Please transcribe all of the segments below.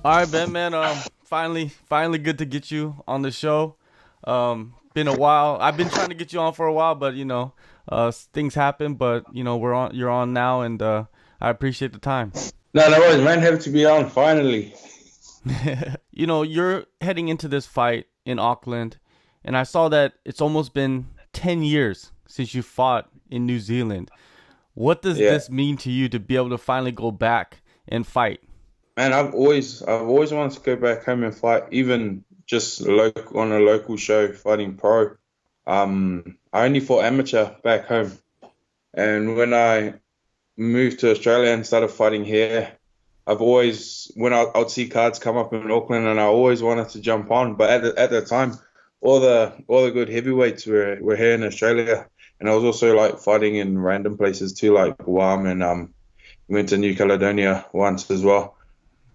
All right, Ben, man. Finally, good to get you on the show. Been a while. I've been trying to get you on for a while, but things happen. But we're on. You're on now, and I appreciate the time. No, no worries, man. Happy to be on finally. You're heading into this fight in Auckland, and I saw that it's almost been 10 years since you fought in New Zealand. What does Yeah, this mean to you to be able to finally go back and fight? man. I've always wanted to go back home and fight, even just on a local show, fighting pro. I only fought amateur back home, and when I moved to Australia and started fighting here, I've always when I'd see cards come up in Auckland, and I always wanted to jump on. But at the time, all the good heavyweights were here in Australia, and I was also like fighting in random places too, like Guam, and went to New Caledonia once as well.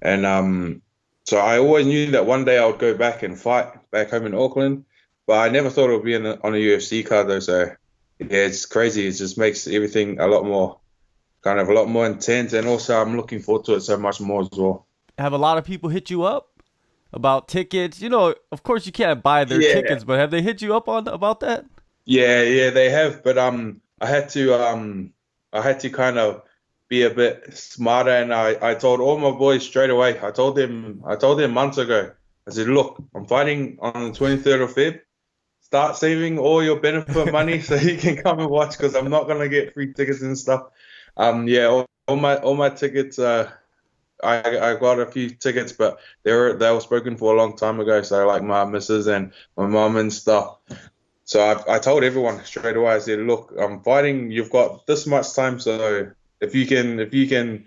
And so I always knew that one day I would go back and fight back home in Auckland, but I never thought it would be on a UFC card though. So yeah, it's crazy. It just makes everything a lot more intense, and also I'm looking forward to it so much more as well. Have a lot of people hit you up about tickets? Of course you can't buy their Yeah, tickets, but have they hit you up on about that? yeah, they have, but I had to kind of be a bit smarter, and I told all my boys straight away. I told them months ago. I said, look, I'm fighting on the 23rd of Feb. Start saving all your benefit money so you can come and watch because I'm not gonna get free tickets and stuff. Yeah, all my tickets. I got a few tickets, but they were spoken for a long time ago. So like my missus and my mom and stuff. So I told everyone straight away. I said, look, I'm fighting. You've got this much time, so if you can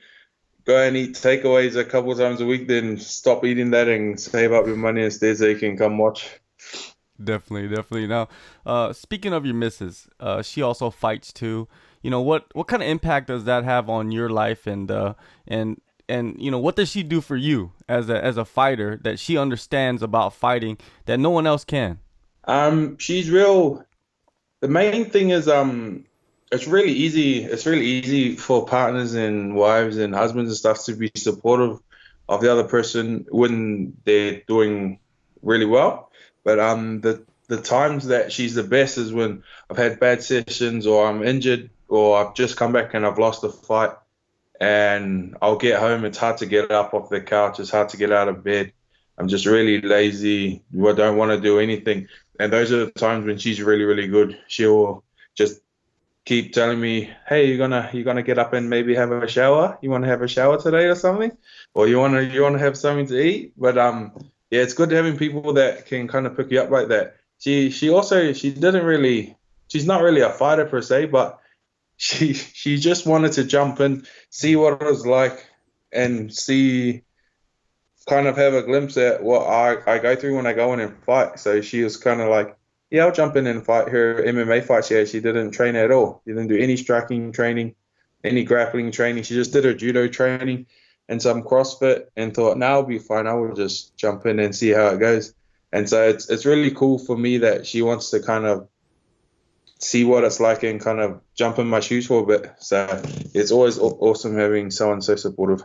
go and eat takeaways a couple of times a week, then stop eating that and save up your money instead so you can come watch. Definitely, definitely. Now, speaking of your missus, she also fights too. What kind of impact does that have on your life, and what does she do for you as a fighter that she understands about fighting that no one else can? She's real. The main thing is it's really easy. It's really easy for partners and wives and husbands and stuff to be supportive of the other person when they're doing really well. But the times that she's the best is when I've had bad sessions or I'm injured or I've just come back and I've lost a fight and I'll get home. It's hard to get up off the couch. It's hard to get out of bed. I'm just really lazy. I don't want to do anything. And those are the times when she's really, really good. She'll just keep telling me, "Hey, you're gonna get up and maybe have a shower. You want to have a shower today or something, or you wanna have something to eat." But yeah, it's good having people that can kind of pick you up like that. She didn't really, she's not really a fighter per se, but she just wanted to jump in, see what it was like, and see kind of have a glimpse at what I go through when I go in and fight. So she was kind of like, yeah, I'll jump in and fight her MMA fights. Yeah, she didn't train at all. She didn't do any striking training, any grappling training. She just did her judo training and some CrossFit and thought, now I'll be fine. I will just jump in and see how it goes. And so it's really cool for me that she wants to kind of see what it's like and kind of jump in my shoes for a bit. So it's always awesome having someone so supportive.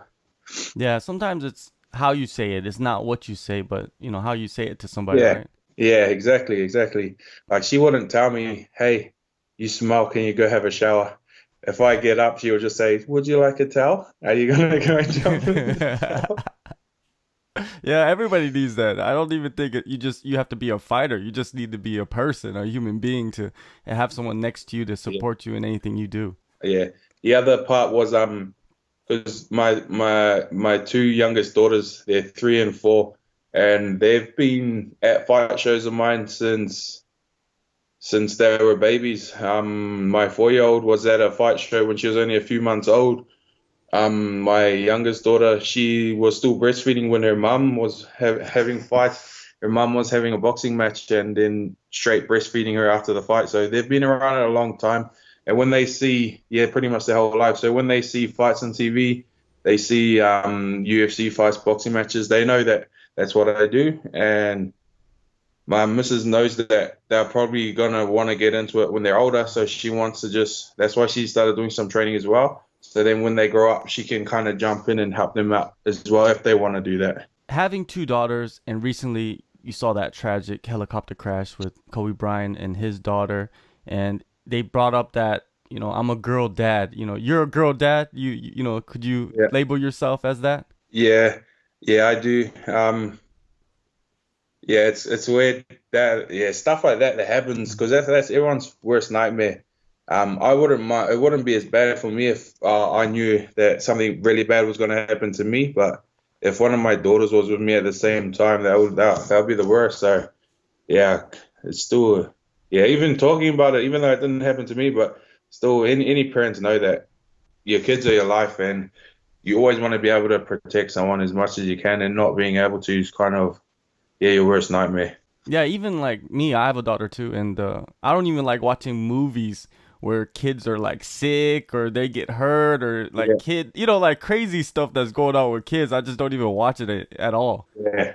Yeah, sometimes it's how you say it. It's not what you say, but how you say it to somebody, Yeah, right? yeah, exactly, exactly. Like she wouldn't tell me, "Hey, you smell. Can you go have a shower?" If I get up, she would just say, "Would you like a towel? Are you gonna go and jump in the shower?" Yeah, everybody needs that. I don't even think you have to be a fighter. You just need to be a person, a human being to and have someone next to you to Yeah, support you in anything you do. yeah. The other part was because my two youngest daughters, they're 3 and 4, and they've been at fight shows of mine since they were babies. My 4-year-old was at a fight show when she was only a few months old. My youngest daughter, she was still breastfeeding when her mum was having fights. Her mum was having a boxing match and then straight breastfeeding her after the fight. So they've been around it a long time. And when they see, yeah, pretty much their whole life. So when they see fights on TV, they see UFC fights, boxing matches, they know that that's what I do. And my missus knows that they're probably gonna want to get into it when they're older, so she wants to just. That's why she started doing some training as well. So then when they grow up, she can kind of jump in and help them out as well if they want to do that. having two daughters, and recently you saw that tragic helicopter crash with Kobe Bryant and his daughter, and they brought up that, I'm a girl dad. You're a girl dad. Could you Yeah. label yourself as that? Yeah. Yeah, I do. Yeah, it's weird that stuff like that happens because that's everyone's worst nightmare. I wouldn't mind, it wouldn't be as bad for me if I knew that something really bad was going to happen to me, but if one of my daughters was with me at the same time, that would be the worst. So yeah, it's still even talking about it, even though it didn't happen to me, but still, any parents know that your kids are your life, and you always want to be able to protect someone as much as you can, and not being able to is kind of your worst nightmare. Yeah, even like me, I have a daughter too, and I don't even like watching movies where kids are like sick or they get hurt or like Yeah, like crazy stuff that's going on with kids. I just don't even watch it at all. yeah,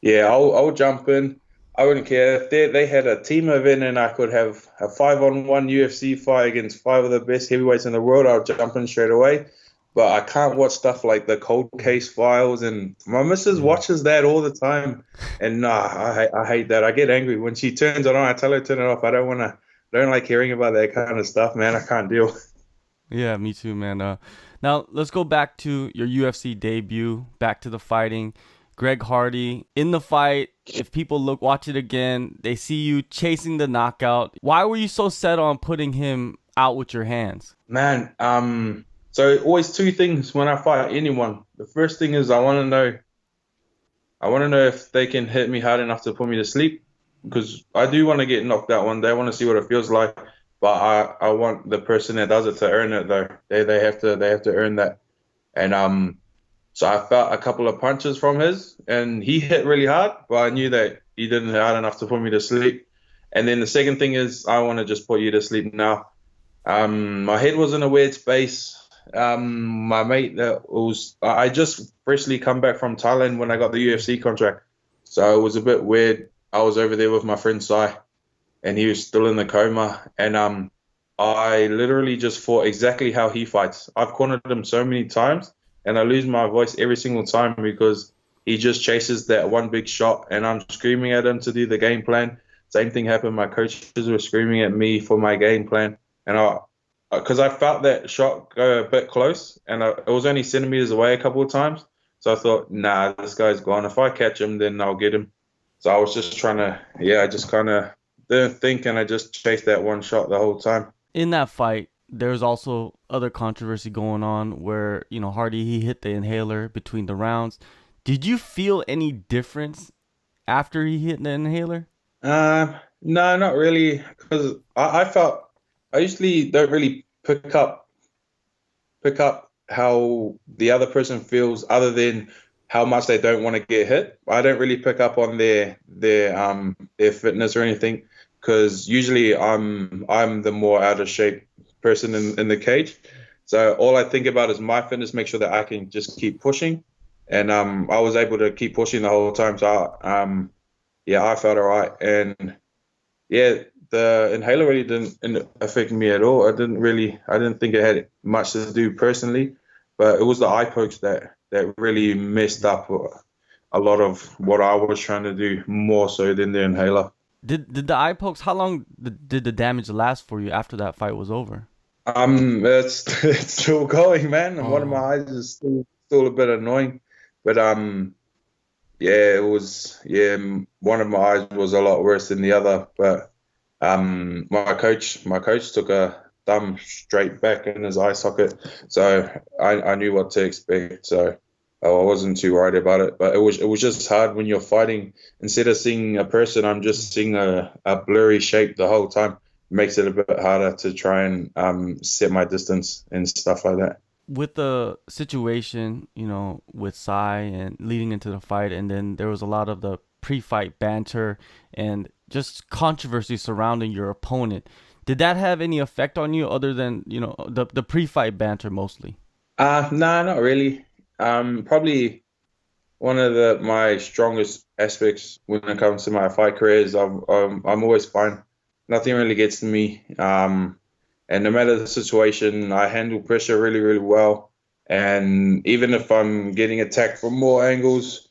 yeah. I'll jump in. I wouldn't care if they had a team event and I could have a 5-on-1 UFC fight against five of the best heavyweights in the world. I'll jump in straight away. But I can't watch stuff like the Cold Case Files, and my missus Yeah. watches that all the time. And nah, I hate that. I get angry when she turns it on. I tell her to turn it off. I don't like hearing about that kind of stuff, man. I can't deal. Yeah, me too, man. Now let's go back to your UFC debut, back to the fighting. Greg Hardy in the fight. If people watch it again, they see you chasing the knockout. Why were you so set on putting him out with your hands? Man, so always two things when I fight anyone. The first thing is I want to know if they can hit me hard enough to put me to sleep, because I do want to get knocked out one day. I want to see what it feels like, but I want the person that does it to earn it though. They have to earn that. And so I felt a couple of punches from his, and he hit really hard, but I knew that he didn't hit hard enough to put me to sleep. And then the second thing is I want to just put you to sleep now. My head was in a weird space. My mate I just freshly come back from Thailand when I got the UFC contract, so it was a bit weird. I was over there with my friend Sai, and he was still in the coma, and I literally just fought exactly how he fights. I've cornered him so many times, and I lose my voice every single time because he just chases that one big shot, and I'm screaming at him to do the game plan. Same thing happened. My coaches were screaming at me for my game plan, and because I felt that shot go a bit close, and it was only centimeters away a couple of times. So I thought, nah, this guy's gone. If I catch him, then I'll get him. So I was just trying to, I just kind of didn't think, and I just chased that one shot the whole time. In that fight, there's also other controversy going on where, Hardy, he hit the inhaler between the rounds. Did you feel any difference after he hit the inhaler? No, not really, because I felt I usually don't really pick up how the other person feels, other than how much they don't want to get hit. I don't really pick up on their fitness or anything, because usually I'm the more out of shape person in the cage. So all I think about is my fitness, make sure that I can just keep pushing. And I was able to keep pushing the whole time. So I felt all right. And yeah, the inhaler really didn't affect me at all. I didn't think it had much to do personally, but it was the eye pokes that really messed up a lot of what I was trying to do, more so than the inhaler. Did the eye pokes? How long did the damage last for you after that fight was over? It's still going, man, and one of my Oh, eyes is still a bit annoying, but yeah, it was one of my eyes was a lot worse than the other, but my coach took a thumb straight back in his eye socket, so I knew what to expect, so I wasn't too worried about it. But it was just hard when you're fighting. Instead of seeing a person, I'm just seeing a blurry shape the whole time. It makes it a bit harder to try and set my distance and stuff like that. with the situation, with Sai and leading into the fight, and then there was a lot of the pre-fight banter and just controversy surrounding your opponent. Did that have any effect on you other than, the pre-fight banter mostly? No, not really. Probably one of my strongest aspects when it comes to my fight career is I'm always fine. Nothing really gets to me. And no matter the situation, I handle pressure really, really well. And even if I'm getting attacked from more angles,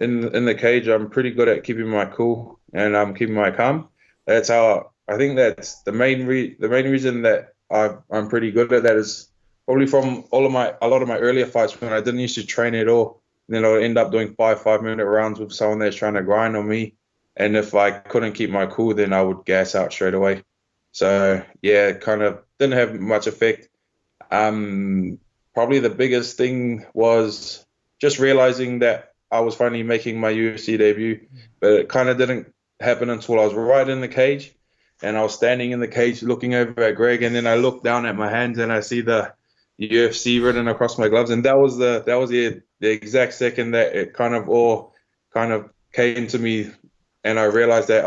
in the cage, I'm pretty good at keeping my cool and I'm keeping my calm. That's how I think that's the main reason that I'm pretty good at that is probably from a lot of my earlier fights when I didn't used to train at all. Then I'll end up doing 5 minute rounds with someone that's trying to grind on me. And if I couldn't keep my cool, then I would gas out straight away. So yeah, it kind of didn't have much effect. Um, Probably the biggest thing was just realizing that I was finally making my UFC debut, but it kind of didn't happen until I was right in the cage, and I was standing in the cage looking over at Greg, and then I looked down at my hands and I see the UFC written across my gloves, and that was the exact second that it kind of all kind of came to me, and I realized that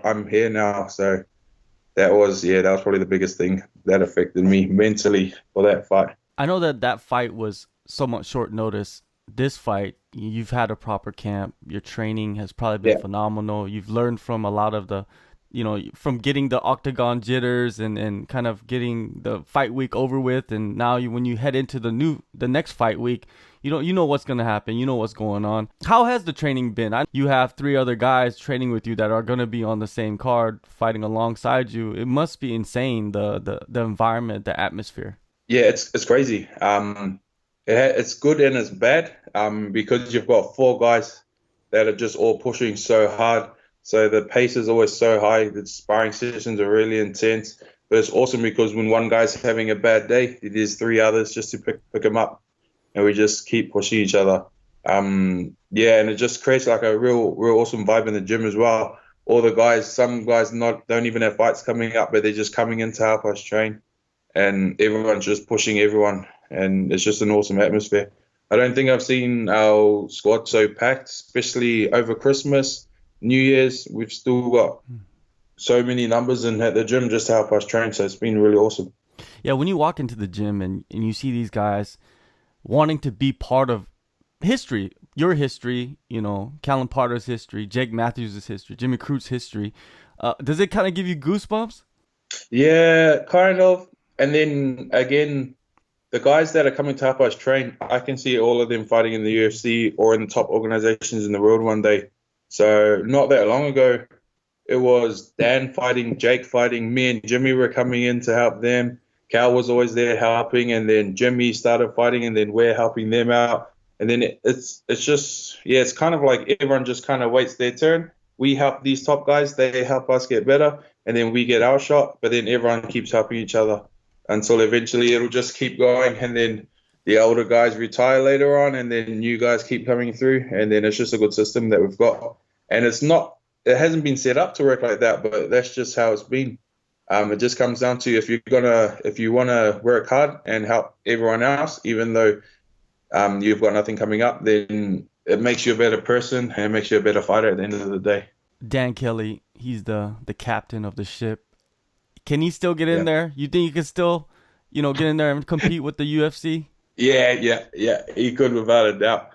I'm here now. So that was probably the biggest thing that affected me mentally for that fight. I know that that fight was somewhat short notice. This fight, you've had a proper camp. Your training has probably been Yeah, phenomenal. You've learned from a lot of the, from getting the octagon jitters and kind of getting the fight week over with. And now when you head into the next fight week, you know what's gonna happen. You know what's going on. How has the training been? You have three other guys training with you that are gonna be on the same card, fighting alongside you. It must be insane, the environment, the atmosphere. yeah, it's crazy. It's good and it's bad. Because you've got four guys that are just all pushing so hard. So the pace is always so high. The sparring sessions are really intense. But it's awesome because when one guy's having a bad day, it is three others just to pick him up, and we just keep pushing each other. Yeah, and it just creates like a real awesome vibe in the gym as well. All the guys, some guys not don't even have fights coming up, but they're just coming in to help us train, and everyone's just pushing everyone, and it's just an awesome atmosphere. I don't think I've seen our squad so packed, especially over Christmas, New Year's. We've still got so many numbers in at the gym just to help us train, so it's been really awesome. Yeah, when you walk into the gym and you see these guys wanting to be part of history, your history, Callum Potter's history, Jake Matthews' history, Jimmy Crute's history, does it kind of give you goosebumps? Yeah, kind of. And then again, the guys that are coming to help us train, I can see all of them fighting in the UFC or in the top organizations in the world one day. So not that long ago, it was Dan fighting, Jake fighting, me and Jimmy were coming in to help them. Cal was always there helping, and then Jimmy started fighting, and then we're helping them out. And then it's just yeah, it's kind of like everyone just kind of waits their turn. We help these top guys, they help us get better, and then we get our shot. But then everyone keeps helping each other until eventually it'll just keep going, and then the older guys retire later on, and then new guys keep coming through, and then it's just a good system that we've got. And it hasn't been set up to work like that, but that's just how it's been. It just comes down to if you wanna work hard and help everyone else, even though you've got nothing coming up, then it makes you a better person and it makes you a better fighter at the end of the day. Dan Kelly, he's the captain of the ship. Can he still get in Yeah. there? You think he can still, get in there and compete with the UFC? Yeah. He could without a doubt.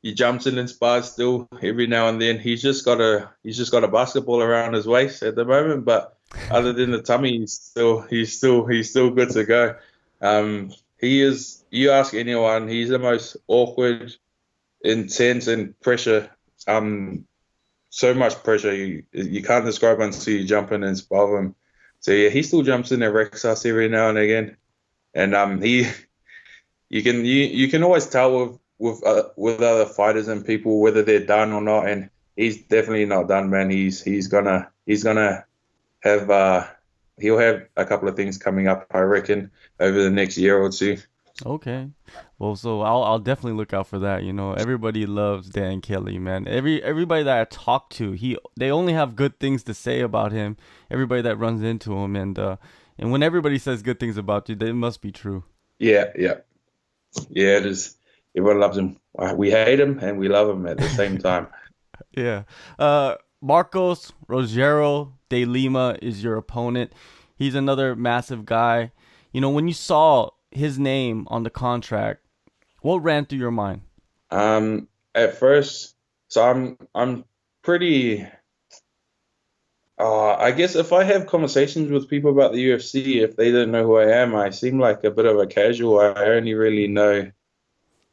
He jumps in and spars still every now and then. He's just got a basketball around his waist at the moment, but other than the tummy, he's still good to go. He is. You ask anyone, he's the most awkward, intense, and pressure. So much pressure you can't describe until you jump in and spar him. So yeah, he still jumps in and wrecks us every now and again, and he you can always tell with other fighters and people whether they're done or not, and he's definitely not done, man. He's gonna have he'll have a couple of things coming up, I reckon, over the next year or two. Okay. Well, so I'll definitely look out for that. Everybody loves Dan Kelly, man. Everybody that I talk to, they only have good things to say about him. Everybody that runs into him, and when everybody says good things about you, they must be true. Yeah. It is. Everyone loves him. We hate him and we love him at the same time. Yeah. Marcos Rogerio de Lima is your opponent. He's another massive guy. When you saw his name on the contract, what ran through your mind? At first, so I'm pretty. I guess if I have conversations with people about the UFC, if they don't know who I am, I seem like a bit of a casual. I only really know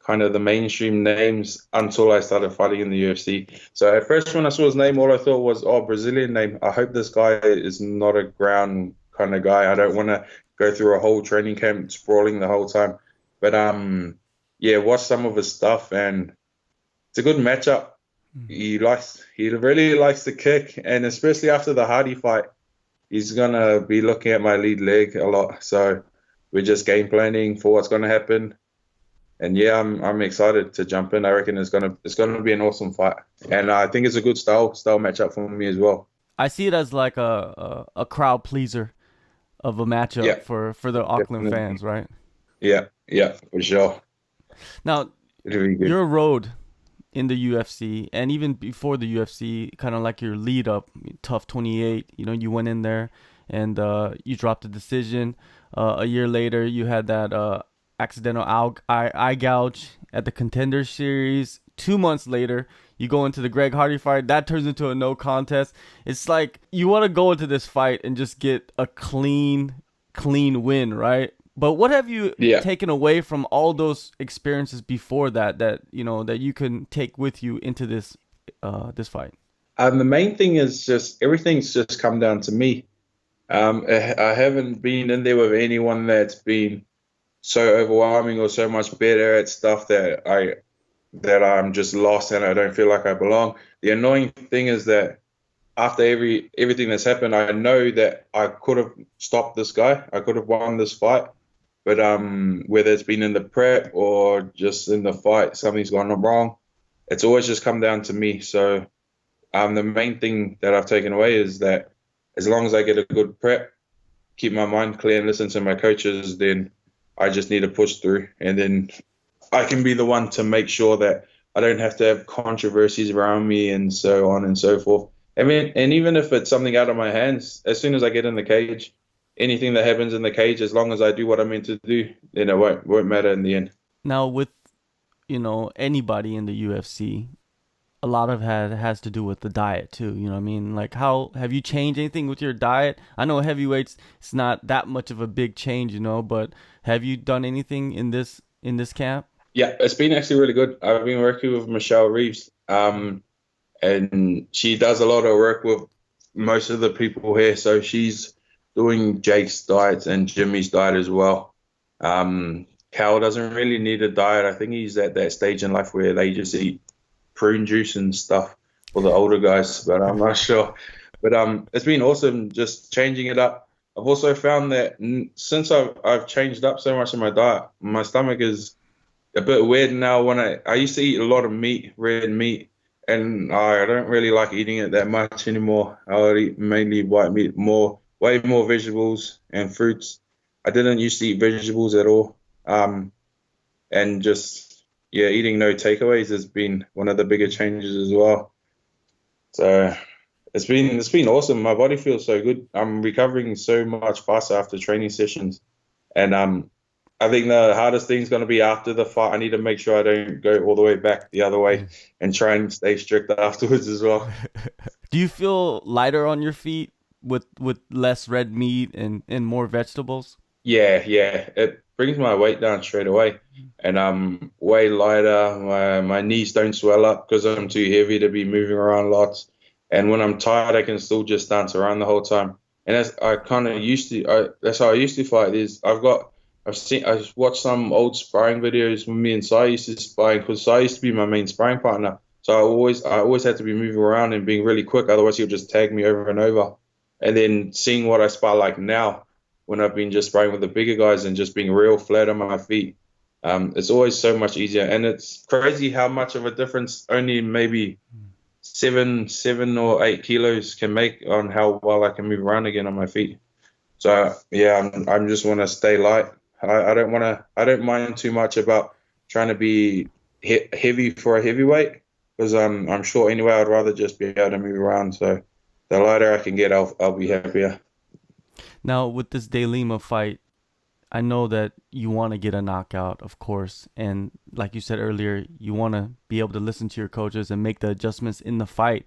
kind of the mainstream names until I started fighting in the UFC. So at first, when I saw his name, all I thought was, oh, Brazilian name. I hope this guy is not a ground kind of guy. I don't want to go through a whole training camp sprawling the whole time. But yeah, watch some of his stuff, and it's a good matchup. He really likes to kick, and especially after the Hardy fight, he's gonna be looking at my lead leg a lot. So we're just game planning for what's gonna happen. And yeah, I'm excited to jump in. I reckon it's gonna be an awesome fight, and I think it's a good style matchup for me as well. I see it as like a crowd pleaser of a matchup Yeah, for the Auckland definitely. fans, right? Yeah, for sure. Now, It'll be good. your road in the UFC and even before the UFC, kind of like your lead up, tough 28. You went in there and you dropped a decision. A year later, you had that accidental eye gouge at the Contender Series. 2 months later, you go into the Greg Hardy fight. That turns into a no contest. It's like you want to go into this fight and just get a clean win, right? But what have you Yeah. taken away from all those experiences before that you can take with you into this fight? The main thing is just everything's just come down to me. I haven't been in there with anyone that's been so overwhelming or so much better at stuff that I'm just lost and I don't feel like I belong. The annoying thing is that after everything that's happened, I know that I could have stopped this guy. I could have won this fight. But whether it's been in the prep or just in the fight, something's gone wrong. It's always just come down to me. So the main thing that I've taken away is that as long as I get a good prep, keep my mind clear and listen to my coaches, then I just need to push through. And then I can be the one to make sure that I don't have to have controversies around me and so on and so forth. I mean, and even if it's something out of my hands, as soon as I get in the cage, anything that happens in the cage, as long as I do what I'm meant to do, then it won't matter in the end. Now, with anybody in the UFC, a lot of it has to do with the diet too. You know what I mean? Like, how have you changed anything with your diet? I know heavyweights, it's not that much of a big change, but have you done anything in this camp? Yeah, it's been actually really good. I've been working with Michelle Reeves, and she does a lot of work with most of the people here. So she's doing Jake's diet and Jimmy's diet as well. Cal doesn't really need a diet. I think he's at that stage in life where they just eat prune juice and stuff for the older guys, but I'm not sure. But it's been awesome just changing it up. I've also found that since I've changed up so much in my diet, my stomach is a bit weird now. When I used to eat a lot of meat, red meat, and I don't really like eating it that much anymore. I eat mainly white meat, way more vegetables and fruits. I didn't used to eat vegetables at all. And just yeah, eating no takeaways has been one of the bigger changes as well. So it's been awesome. My body feels so good. I'm recovering so much faster after training sessions, and I think the hardest thing is going to be after the fight. I need to make sure I don't go all the way back the other way and try and stay strict afterwards as well. Do you feel lighter on your feet with less red meat and more vegetables? Yeah. It brings my weight down straight away, and I'm way lighter. My knees don't swell up because I'm too heavy to be moving around lots. And when I'm tired, I can still just dance around the whole time. And that's how I used to fight. I've watched some old sparring videos when me and Sai used to sparring because Sai used to be my main sparring partner. So I always had to be moving around and being really quick. Otherwise, he'll just tag me over and over. And then seeing what I spar like now, when I've been just sparring with the bigger guys and just being real flat on my feet, it's always so much easier. And it's crazy how much of a difference only maybe 7 or 8 kilos can make on how well I can move around again on my feet. So yeah, I'm just want to stay light. I don't mind too much about trying to be heavy for a heavyweight because I'm sure anyway I'd rather just be able to move around. So the lighter I can get, I'll be happier. Now, with this De Lima fight, I know that you want to get a knockout, of course, and like you said earlier, you want to be able to listen to your coaches and make the adjustments in the fight.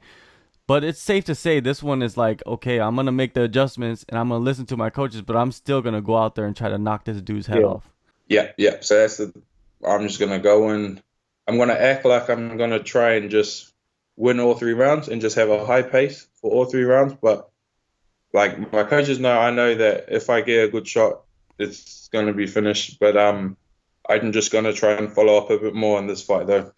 But it's safe to say this one is like, okay, I'm gonna make the adjustments and I'm gonna listen to my coaches, but I'm still gonna go out there and try to knock this dude's head Yeah. off. Yeah. So I'm just gonna go and I'm gonna act like I'm gonna try and just win all 3 rounds and just have a high pace for all 3 rounds. But like my coaches know, I know that if I get a good shot, it's gonna be finished. But I'm just gonna try and follow up a bit more in this fight though.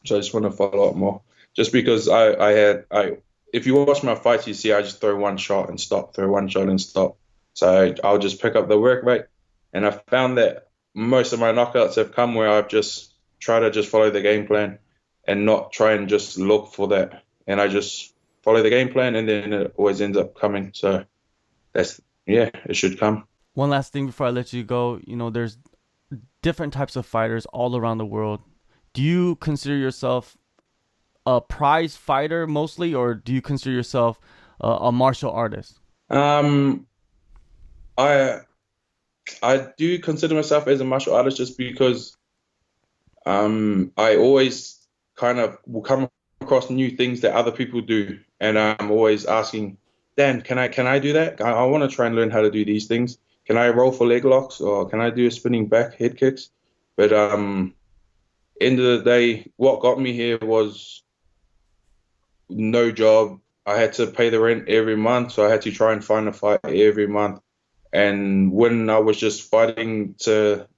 So I just want to follow up more. Just because if you watch my fights, you see I just throw one shot and stop, throw one shot and stop. So I'll just pick up the work rate, and I found that most of my knockouts have come where I've just try to just follow the game plan and not try and just look for that. And I just follow the game plan, and then it always ends up coming. So that's yeah, it should come. One last thing before I let you go. There's different types of fighters all around the world. Do you consider yourself a prize fighter mostly, or do you consider yourself a martial artist? Um, I I do consider myself as a martial artist just because I always kind of will come across new things that other people do, and I'm always asking, Dan, can I do that? I want to try and learn how to do these things. Can I roll for leg locks, or can I do a spinning back head kicks? But end of the day, what got me here was no job. I had to pay the rent every month, so I had to try and find a fight every month. And when I was just fighting to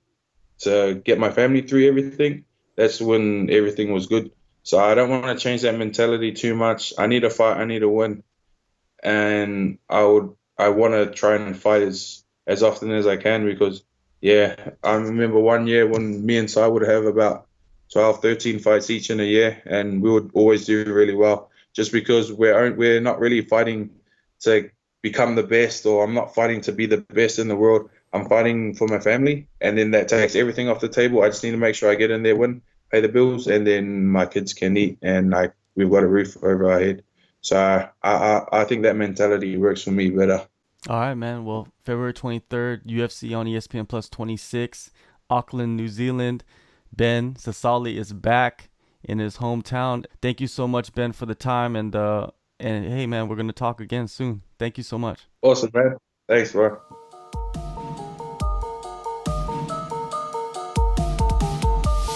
get my family through everything, that's when everything was good. So I don't want to change that mentality too much. I need to fight, I need to win, and I want to try and fight as often as I can because yeah, I remember one year when me and Sai would have about 12, 13 fights each in a year, and we would always do really well just because we're not really fighting to become the best, or I'm not fighting to be the best in the world. I'm fighting for my family, and then that takes everything off the table. I just need to make sure I get in there, win, pay the bills, and then my kids can eat, and we've got a roof over our head. So I think that mentality works for me better. All right, man. Well, February 23rd, UFC on ESPN Plus 26, Auckland, New Zealand. Ben Sosoli is back in his hometown. Thank you so much, Ben, for the time, and hey, man, we're gonna talk again soon. Thank you so much. Awesome, man. Thanks, bro.